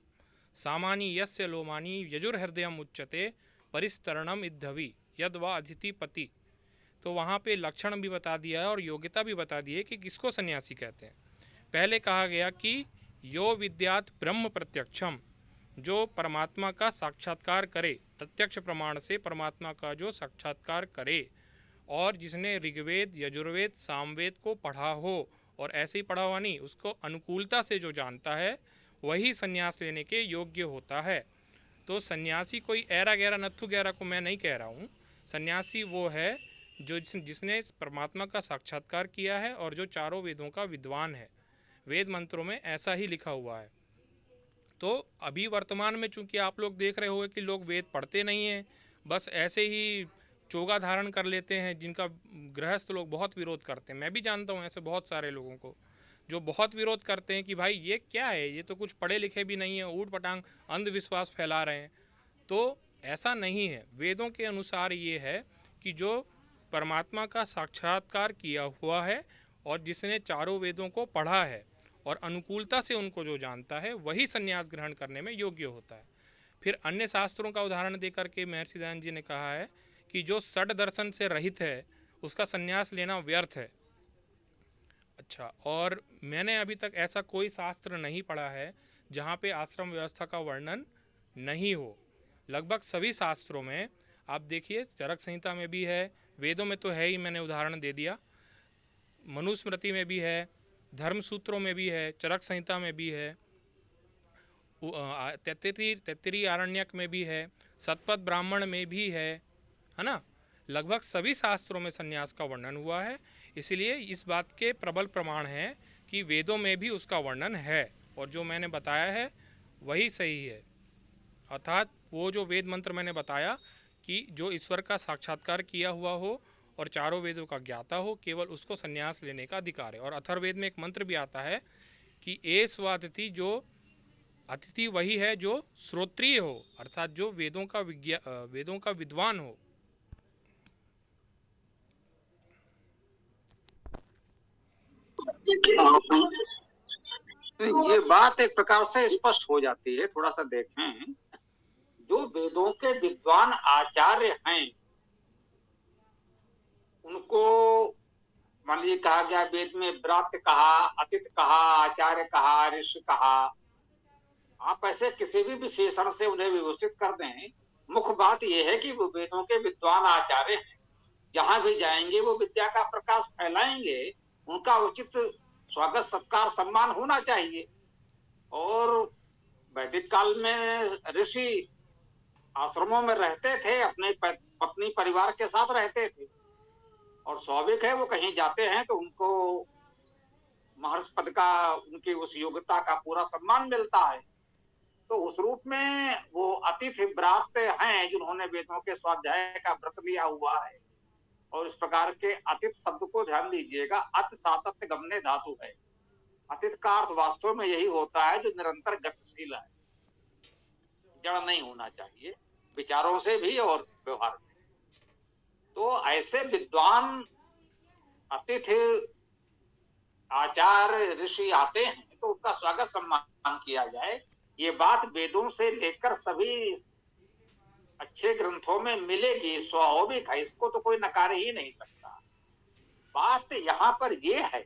सामानी यस्य लोमानी यजुर्हृदयम उच्चते परिस्तरणम इद्धवि यद्वा अतिथि पति। तो वहाँ पे लक्षण भी बता दिया है और योग्यता भी बता दी है कि किसको सन्यासी कहते हैं। पहले कहा गया कि यो विद्यात ब्रह्म प्रत्यक्षम, जो परमात्मा का साक्षात्कार करे, प्रत्यक्ष प्रमाण से परमात्मा का जो साक्षात्कार करे, और जिसने ऋग्वेद यजुर्वेद सामवेद को पढ़ा हो, और ऐसे ही पढ़ा हुआ नहीं, उसको अनुकूलता से जो जानता है वही संन्यास लेने के योग्य होता है। तो सन्यासी कोई ऐरा गहरा नत्थु गहरा को मैं नहीं कह रहा हूँ। सन्यासी वो है जो जिसने परमात्मा का साक्षात्कार किया है और जो चारों वेदों का विद्वान है। वेद मंत्रों में ऐसा ही लिखा हुआ है। तो अभी वर्तमान में चूंकि आप लोग देख रहे होंगे कि लोग वेद पढ़ते नहीं हैं, बस ऐसे ही चोगा धारण कर लेते हैं, जिनका गृहस्थ लोग बहुत विरोध करते हैं। मैं भी जानता हूँ ऐसे बहुत सारे लोगों को जो बहुत विरोध करते हैं कि भाई ये क्या है, ये तो कुछ पढ़े लिखे भी नहीं है, ऊट पटांग अंधविश्वास फैला रहे हैं। तो ऐसा नहीं है। वेदों के अनुसार ये है कि जो परमात्मा का साक्षात्कार किया हुआ है और जिसने चारों वेदों को पढ़ा है और अनुकूलता से उनको जो जानता है वही संन्यास ग्रहण करने में योग्य होता है। फिर अन्य शास्त्रों का उदाहरण दे करके महर्षि दयानंद जी ने कहा है कि जो षड दर्शन से रहित है उसका संन्यास लेना व्यर्थ है। अच्छा, और मैंने अभी तक ऐसा कोई शास्त्र नहीं पढ़ा है जहाँ पे आश्रम व्यवस्था का वर्णन नहीं हो। लगभग सभी शास्त्रों में आप देखिए, चरक संहिता में भी है, वेदों में तो है ही, मैंने उदाहरण दे दिया, मनुस्मृति में भी है, धर्म सूत्रों में भी है, चरक संहिता में भी है, तैत्तिरीय आरण्यक में भी है, शतपथ ब्राह्मण में भी है ना। लगभग सभी शास्त्रों में संन्यास का वर्णन हुआ है। इसलिए इस बात के प्रबल प्रमाण हैं कि वेदों में भी उसका वर्णन है, और जो मैंने बताया है वही सही है। अर्थात वो जो वेद मंत्र मैंने बताया कि जो ईश्वर का साक्षात्कार किया हुआ हो और चारों वेदों का ज्ञाता हो, केवल उसको संन्यास लेने का अधिकार है। और अथर्ववेद में एक मंत्र भी आता है कि ए स्वातिथि, जो अतिथि वही है जो श्रोत्रिय हो, अर्थात जो वेदों का विद्वान हो। ये बात एक प्रकार से स्पष्ट हो जाती है। थोड़ा सा देखें, जो वेदों के विद्वान आचार्य हैं उनको मान लीजिए कहा गया, वेद में व्रात्य कहा, अतिथ कहा, आचार्य कहा, ऋषि कहा, आप ऐसे किसी भी विशेषण से उन्हें विभूषित कर दें। मुख्य बात यह है कि वो वेदों के विद्वान आचार्य हैं, जहां भी जाएंगे वो विद्या का प्रकाश फैलाएंगे, उनका उचित स्वागत सत्कार सम्मान होना चाहिए। और वैदिक काल में ऋषि आश्रमों में रहते थे, अपने पत्नी परिवार के साथ रहते थे, और स्वाभाविक है वो कहीं जाते हैं तो उनको महर्षि पद का, उनकी उस योग्यता का पूरा सम्मान मिलता है। तो उस रूप में वो अतिथि व्रात्य हैं जिन्होंने वेदों के स्वाध्याय का व्रत लिया हुआ है। और इस प्रकार के अतिथ शब्द को ध्यान दीजिएगा, अत सातत्य गमने धातु है। अतिथ का अर्थ वास्तव में यही होता है जो निरंतर गतिशील है, जड़ नहीं होना चाहिए, विचारों से भी और व्यवहार में। तो ऐसे विद्वान अतिथि आचार्य ऋषि आते हैं तो उनका स्वागत सम्मान किया जाए। ये बात वेदों से लेकर सभी अच्छे ग्रंथों में मिलेगी, स्वाभाविक है, इसको तो कोई नकार ही नहीं सकता। बात यहाँ पर यह है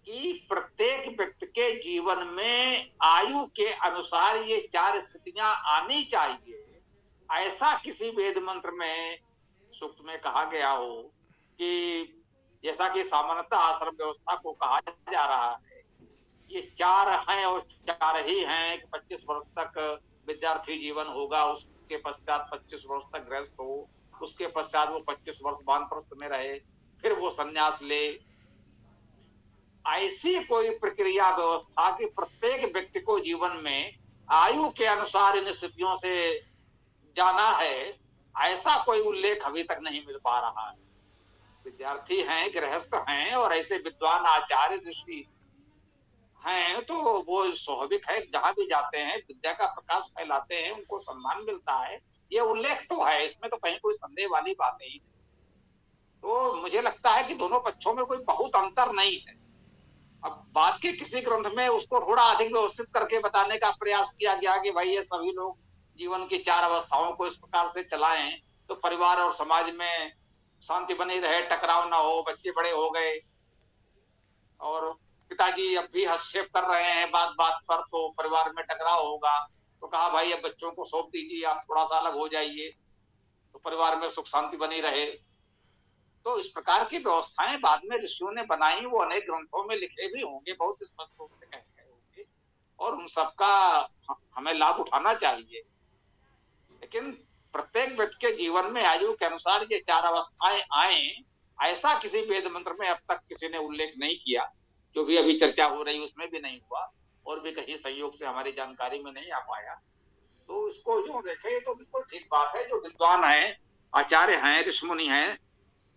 कि प्रत्येक व्यक्ति के जीवन में आयु के अनुसार ये चार स्थितियां आनी चाहिए। ऐसा किसी वेद मंत्र में सूक्त में कहा गया हो कि जैसा कि सामान्यतः आश्रम व्यवस्था को कहा जा रहा है, ये चार हैं और चार ही हैं। 25 वर्ष तक विद्यार्थी जीवन होगा, उसके पश्चात 25 वर्ष तक गृहस्थ हो, उसके पश्चात वो 25 वर्ष वानप्रस्थ में रहे, फिर वो संन्यास ले। ऐसी कोई प्रक्रिया व्यवस्था कि प्रत्येक व्यक्ति को जीवन में आयु के अनुसार इन स्थितियों से जाना है, ऐसा कोई उल्लेख अभी तक नहीं मिल पा रहा है। विद्यार्थी हैं, गृहस्थ हैं और ऐसे विद्वान आचार्य ऋषि हैं तो वो स्वाभाविक है, जहां भी जाते हैं विद्या का प्रकाश फैलाते हैं, उनको सम्मान मिलता है, ये उल्लेख तो है, इसमें तो कहीं कोई संदेह वाली बात नहीं। तो मुझे लगता है कि दोनों पक्षों में कोई बहुत अंतर नहीं है। अब बाद के किसी ग्रंथ में उसको थोड़ा अधिक व्यवस्थित करके बताने का प्रयास किया गया कि भाई ये सभी लोग जीवन की 4 अवस्थाओं को इस प्रकार से चलाएं तो परिवार और समाज में शांति बनी रहे, टकराव ना हो, बच्चे बड़े हो गए और पिताजी अब भी हस्तक्षेप कर रहे हैं बात बात पर तो परिवार में टकराव होगा, तो कहा भाई अब बच्चों को सौंप दीजिए, आप थोड़ा सा अलग हो जाइए तो परिवार में सुख शांति बनी रहे। तो इस प्रकार की व्यवस्थाएं बाद में ऋषियों ने बनाई, वो अनेक ग्रंथों में लिखे भी होंगे, बहुत स्पष्ट रूप से कहे गए होंगे, और उन सबका हमें लाभ उठाना चाहिए। लेकिन प्रत्येक व्यक्ति के जीवन में आयु के अनुसार ये 4 अवस्थाएं आए, ऐसा किसी वेद मंत्र में अब तक किसी ने उल्लेख नहीं किया। जो भी अभी चर्चा हो रही उसमें भी नहीं हुआ, और भी कहीं संयोग से हमारी जानकारी में नहीं आ पाया। तो इसको जो देखे तो बिल्कुल ठीक बात है। जो विद्वान है, आचार्य हैं, ऋषिमुनि हैं,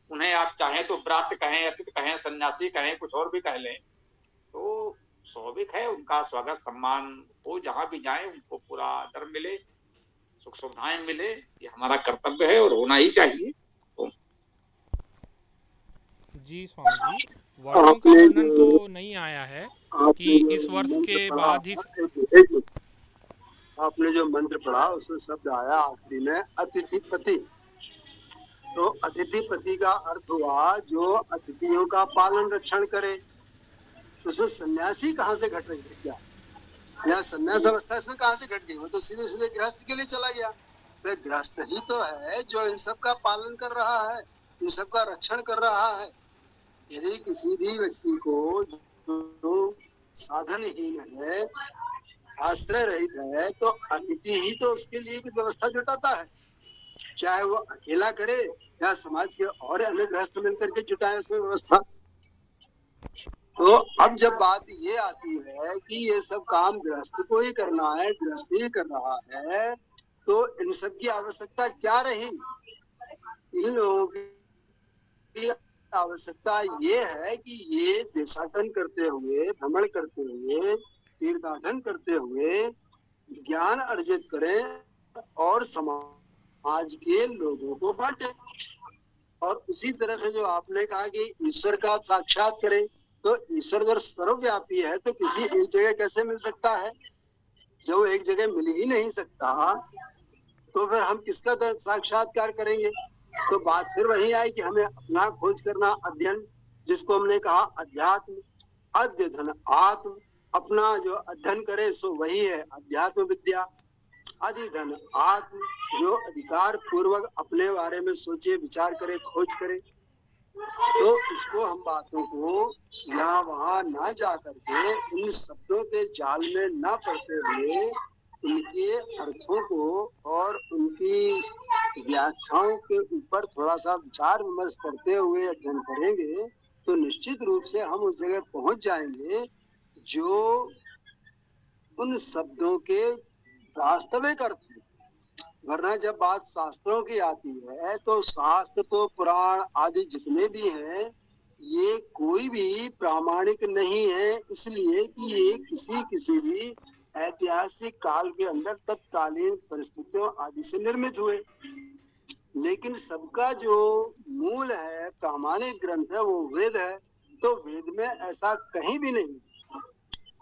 उन्हें आप चाहें तो व्रात कहें, अतिथि कहें, सन्यासी कहें, कुछ और भी कह लें, तो स्वाभाविक है उनका स्वागत सम्मान हो, जहां भी जाए उनको पूरा आदर मिले, सुख सुविधाएं मिले, ये हमारा कर्तव्य है और होना ही चाहिए। तो जी स्वामी जी, वर्षों का वर्णन तो नहीं आया है कि इस वर्ष के बाद ही आपने जो मंत्र पढ़ा उसमें शब्द आया आखिरी में अतिथिपति। तो अतिथिपति का अर्थ हुआ जो अतिथियों का पालन रक्षण करे। उसमें सन्यासी कहाँ से घट गया, या सन्यास अवस्था इसमें कहाँ से घट गई? वो तो सीधे सीधे गृहस्थ के लिए चला गया। वे गृहस्थ ही तो है जो इन सब का पालन कर रहा है, इन सब का रक्षण कर रहा है। यदि किसी भी व्यक्ति को जो साधनहीन है, आश्रय रहित है, तो अतिथि ही तो उसके लिए कुछ व्यवस्था जुटाता है, चाहे वो अकेला करे या समाज के और अन्य गृहस्थ मिलकर के जुटाए उसमें व्यवस्था। तो अब जब बात ये आती है कि ये सब काम गृहस्थ को ही करना है, गृहस्थ ही कर रहा है, तो इन सब की आवश्यकता क्या रही? इन लोगों की आवश्यकता ये है कि ये देशाटन करते हुए, भ्रमण करते हुए, तीर्थाटन करते हुए ज्ञान अर्जित करें और समाज के लोगों को बांटे। और उसी तरह से जो आपने कहा कि ईश्वर का साक्षात करें, तो ईश्वर अगर सर्वव्यापी है तो किसी एक जगह कैसे मिल सकता है? जो एक जगह मिल ही नहीं सकता तो फिर हम किसका साक्षात्कार करेंगे? तो बात फिर वही आई कि हमें अपना खोज करना, अध्ययन, जिसको हमने कहा अध्यात्म, अध्ययन आत्म, अपना जो अध्ययन करे सो वही है अध्यात्म विद्या। अधिधन आत्म, जो अधिकार पूर्वक अपने बारे में सोचे, विचार करे, खोज करे। तो उसको हम बातों को यहाँ वहां ना जा करके इन शब्दों के जाल में ना पड़ते हुए उनके अर्थों को और उनकी व्याख्याओं के ऊपर थोड़ा सा विचार विमर्श करते हुए अध्ययन करेंगे तो निश्चित रूप से हम उस जगह पहुंच जाएंगे जो उन शब्दों के वास्तविक अर्थ है। वरना जब बात शास्त्रों की आती है तो शास्त्र तो पुराण आदि जितने भी हैं ये कोई भी प्रामाणिक नहीं है, इसलिए कि ये किसी भी ऐतिहासिक काल के अंदर तत्कालीन परिस्थितियों आदि से निर्मित हुए। लेकिन सबका जो मूल है, प्रामाणिक ग्रंथ है, वो वेद है। तो वेद में ऐसा कहीं भी नहीं।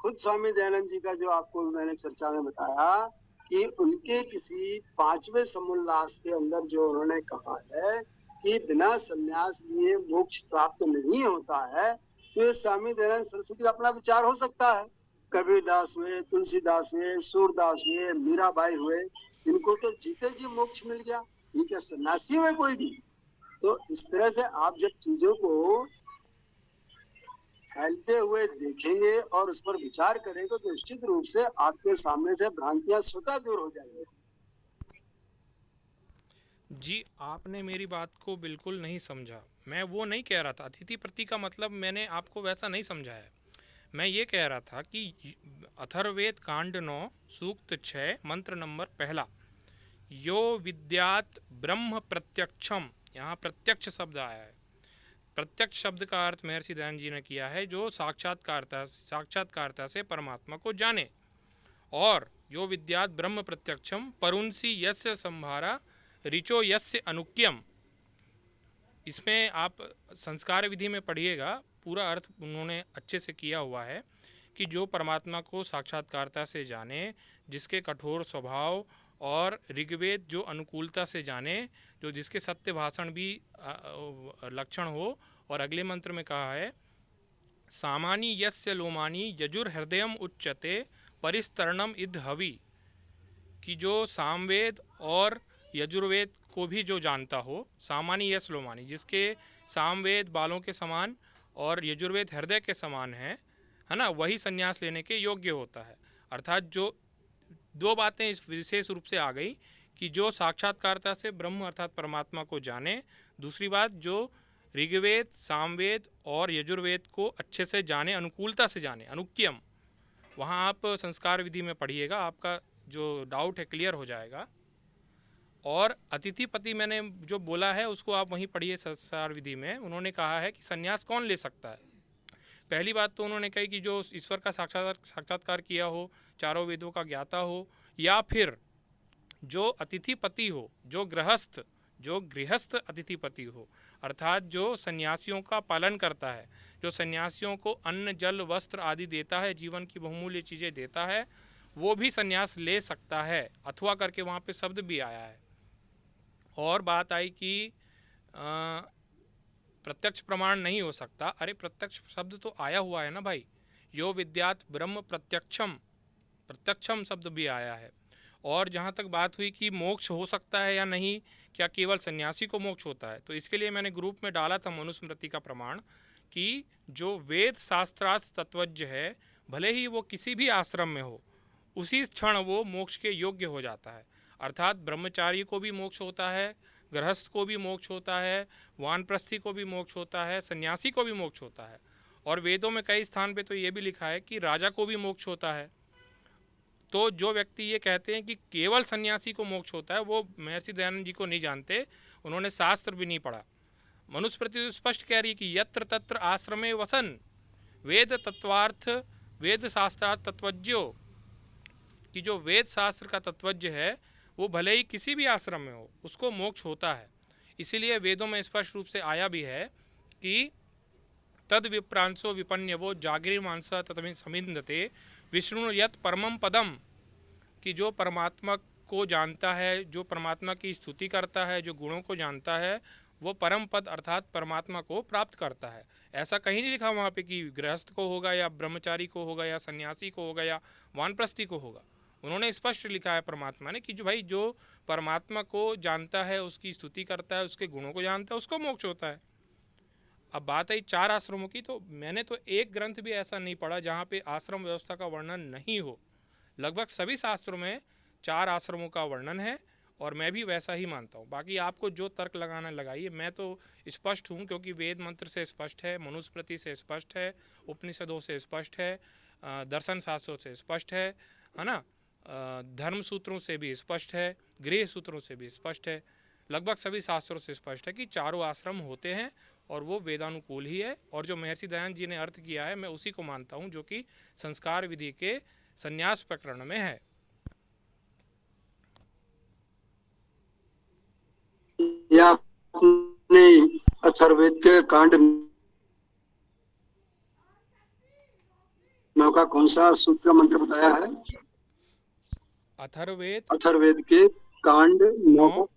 खुद स्वामी दयानंद जी का जो आपको मैंने चर्चा में बताया कि उनके किसी 5वें समुल्लास के अंदर जो उन्होंने कहा है कि बिना संन्यास लिए मोक्ष प्राप्त नहीं होता है, तो ये स्वामी दयानंद सरस्वती का अपना विचार हो सकता है। कबीरदास हुए, तुलसीदास हुए, सूरदास हुए, मीराबाई हुए, इनको तो जीते जी मोक्ष मिल गया, ठीक है, सन्यासी हुए कोई भी। तो इस तरह से आप जब चीजों को फैलते हुए देखेंगे और उस पर विचार करेंगे तो निश्चित रूप से आपके सामने से भ्रांतियां स्वतः दूर हो जाएंगी। जी, आपने मेरी बात को बिल्कुल नहीं समझा। मैं वो नहीं कह रहा था, अतिथि प्रति का मतलब मैंने आपको वैसा नहीं समझाया। मैं ये कह रहा था कि अथर्ववेद कांड 9 सूक्त 6 मंत्र नंबर 1, यो विद्यात ब्रह्म प्रत्यक्षम, यहाँ प्रत्यक्ष शब्द आया है, प्रत्यक्ष शब्द का अर्थ महर्षि दयानंद जी ने किया है जो साक्षात्कारता से परमात्मा को जाने। और यो विद्यात ब्रह्म प्रत्यक्षम परुंसी यस्य संभारा ऋचो यस्य अनुक्यम। इसमें आप संस्कार विधि में पढ़िएगा, पूरा अर्थ उन्होंने अच्छे से किया हुआ है कि जो परमात्मा को साक्षात्कारता से जाने, जिसके कठोर स्वभाव और ऋग्वेद जो अनुकूलता से जाने, जो जिसके सत्य भाषण भी लक्षण हो। और अगले मंत्र में कहा है सामानी यस्य लोमानी यजुर हृदयम उच्चते परिस्तरणम इद हवि, कि जो सामवेद और यजुर्वेद को भी जो जानता हो, सामानी यस लोमानी, जिसके सामवेद बालों के समान और यजुर्वेद हृदय के समान है ना, वही संन्यास लेने के योग्य होता है। अर्थात जो दो बातें इस विशेष रूप से आ गई कि जो साक्षात्कारता से ब्रह्म अर्थात परमात्मा को जाने, दूसरी बात जो ऋग्वेद, सामवेद और यजुर्वेद को अच्छे से जाने, अनुकूलता से जाने, अनुक्यम। वहाँ आप संस्कार विधि में पढ़िएगा, आपका जो डाउट है क्लियर हो जाएगा। और अतिथिपति मैंने जो बोला है उसको आप वहीं पढ़िए संस्कार विधि में। उन्होंने कहा है कि संन्यास कौन ले सकता है। पहली बात तो उन्होंने कही कि जो ईश्वर का साक्षात्कार किया हो, चारों वेदों का ज्ञाता हो, या फिर जो अतिथिपति हो, जो गृहस्थ अतिथिपति हो, अर्थात जो सन्यासियों का पालन करता है, जो सन्यासियों को अन्न, जल, वस्त्र आदि देता है, जीवन की बहुमूल्य चीज़ें देता है, वो भी सन्यास ले सकता है। अथवा करके वहाँ पे शब्द भी आया है। और बात आई कि प्रत्यक्ष प्रमाण नहीं हो सकता। अरे प्रत्यक्ष शब्द तो आया हुआ है ना भाई, यो विद्यात ब्रह्म प्रत्यक्षम शब्द भी आया है। और जहाँ तक बात हुई कि मोक्ष हो सकता है या नहीं, क्या केवल सन्यासी को मोक्ष होता है, तो इसके लिए मैंने ग्रुप में डाला था मनुस्मृति का प्रमाण कि जो वेद शास्त्रार्थ तत्वज्ञ है, भले ही वो किसी भी आश्रम में हो, उसी क्षण वो मोक्ष के योग्य हो जाता है। अर्थात ब्रह्मचारी को भी मोक्ष होता है, गृहस्थ को भी मोक्ष होता है, वानप्रस्थी को भी मोक्ष होता है, सन्यासी को भी मोक्ष होता है। और वेदों में कई स्थान पे तो ये भी लिखा है कि राजा को भी मोक्ष होता है। तो जो व्यक्ति ये कहते हैं कि केवल सन्यासी को मोक्ष होता है, वो महर्षि दयानंद जी को नहीं जानते, उन्होंने शास्त्र भी नहीं पढ़ा। मनुस्मृति स्पष्ट कह रही है कि यत्र तत्र आश्रमे वसन वेद तत्वार्थ वेद शास्त्रार्थ तत्वज्ञो, कि जो वेद शास्त्र का तत्वज्ञ है वो भले ही किसी भी आश्रम में हो, उसको मोक्ष होता है। इसीलिए वेदों में स्पष्ट रूप से आया भी है कि तद विप्रांसो विपन्यवो जागृमांसा ततमिं समिंदते विष्णु यत परमम पदम, कि जो परमात्मा को जानता है, जो परमात्मा की स्तुति करता है, जो गुणों को जानता है, वो परम पद अर्थात परमात्मा को प्राप्त करता है। ऐसा कहीं नहीं लिखा वहाँ पे कि गृहस्थ को होगा या ब्रह्मचारी को होगा या सन्यासी को होगा या वानप्रस्थी को होगा। उन्होंने स्पष्ट लिखा है परमात्मा ने कि जो भाई जो परमात्मा को जानता है, उसकी स्तुति करता है, उसके गुणों को जानता है, उसको मोक्ष होता है। अब बात आई 4 आश्रमों की, तो मैंने तो एक ग्रंथ भी ऐसा नहीं पढ़ा जहाँ पे आश्रम व्यवस्था का वर्णन नहीं हो। लगभग सभी शास्त्रों में 4 आश्रमों का वर्णन है और मैं भी वैसा ही मानता हूँ। बाकी आपको जो तर्क लगाना लगाइए, मैं तो स्पष्ट हूँ क्योंकि वेद मंत्र से स्पष्ट है, मनुस्मृति से स्पष्ट है, उपनिषदों से स्पष्ट है, दर्शन शास्त्रों से स्पष्ट है ना, धर्म सूत्रों से भी स्पष्ट है, गृह सूत्रों से भी स्पष्ट है, लगभग सभी शास्त्रों से स्पष्ट है कि चारों आश्रम होते हैं और वो वेदानुकूल ही है। और जो महर्षि दयानंद जी ने अर्थ किया है, मैं उसी को मानता हूँ जो कि संस्कार विधि के संन्यास प्रकरण में है। या आपने अथर्ववेद के कांड 9 का कौन सा सूत्र मंत्र बताया है? अथर्ववेद के कांड 9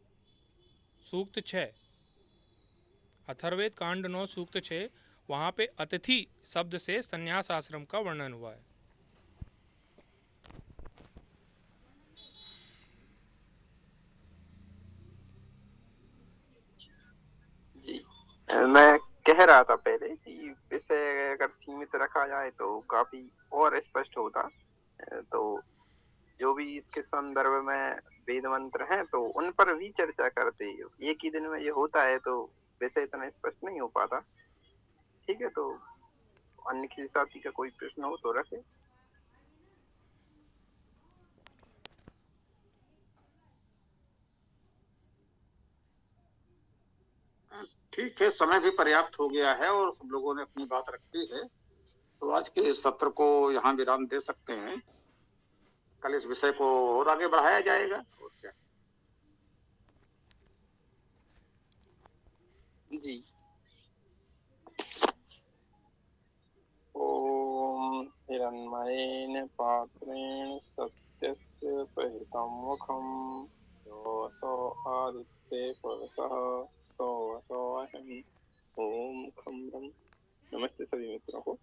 सूक्त 6, अथर्ववेद कांड 9 सूक्त 6, वहाँ पे अतिथि शब्द से संन्यास आश्रम का वर्णन हुआ है। जी, मैं कह रहा था पहले कि विषय अगर सीमित रखा जाए तो काफी और स्पष्ट होता। तो जो भी इसके संदर्भ में वेद मंत्र हैं तो उन पर भी चर्चा करते। एक ही दिन में ये होता है तो वैसे इतना स्पष्ट नहीं हो पाता। ठीक है, तो अन्य किसी साथी का कोई प्रश्न हो तो रखे। ठीक है, समय भी पर्याप्त हो गया है और सब लोगों ने अपनी बात रखी है, तो आज के इस सत्र को यहाँ विराम दे सकते हैं। कल इस विषय को और आगे बढ़ाया जाएगा। और क्या। जी। ओम हिरण्मयेन पात्रेण सत्यस्य परिहितं मुखं योऽसो आदित्ये पुरुषः सोऽसोऽहम्। ओम खं ब्रह्म। नमस्ते सभी मित्रों को।